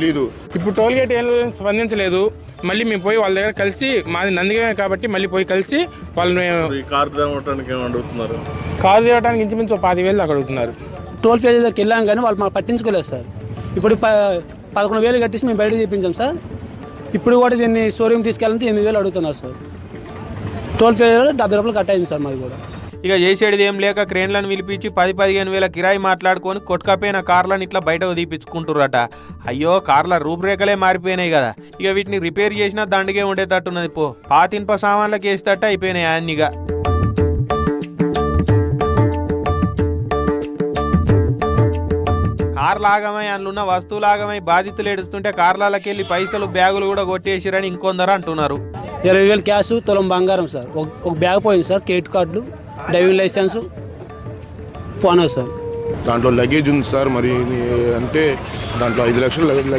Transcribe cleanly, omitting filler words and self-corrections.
ఇప్పుడు toll gate ఏం స్పందించలేదు. మళ్ళీ మేము పోయి వాళ్ళ దగ్గర కలిసి, మాది నందిగామే కాబట్టి మళ్ళీ పోయి కలిసి వాళ్ళని కారు అడుగుతున్నారు. కారు తీయడానికి ఇంచుమించు 10,000 దాకా అడుగుతున్నారు. టోల్ ప్లాజా దగ్గరికి వెళ్ళాం కానీ వాళ్ళు మాకు పట్టించుకోలేదు సార్. ఇప్పుడు 11,000 కట్టేసి మేము బయట తీపించాం సార్. ఇప్పుడు కూడా దీన్ని షోరూమ్ తీసుకెళ్ళాలంటే 8,000 అడుగుతున్నారు సార్. టోల్ ప్లాజా 70 రూపాయలు కట్ అయింది సార్ మాది కూడా. ఇక చేసేది ఏం లేక క్రేన్లను పిలిపించి 10-15 వేల కిరాయి మాట్లాడుకొని కొట్టుకపోయిన కార్లను ఇట్లా బయటకు తీపించుకుంటుర్రట. అయ్యో, కార్ల రూపురేఖలే మారిపోయినాయి కదా. ఇక వీటిని రిపేర్ చేసినా దండిగే ఉండేటట్టున్నది. పో పాతింప సామాన్లకు వేసేటట్టు అయిపోయినాయి అన్నిగా. కార్ లాగమై అందులో వస్తువు లాగమై బాధితులు ఏడుస్తుంటే కార్లకెళ్ళి పైసలు బ్యాగులు కూడా కొట్టేసిరని ఇంకొందరు అంటున్నారు. 20,000 క్యాష్, తులం బంగారం సార్. ఒక బ్యాగ్ పోయింది సార్, క్రెడిట్ కార్డులు, డ్రైవింగ్ లైసెన్స్ పోనా సార్. దాంట్లో లగేజ్ ఉంది సార్. మరి అంటే దాంట్లో 5 లక్షలు లగేజ్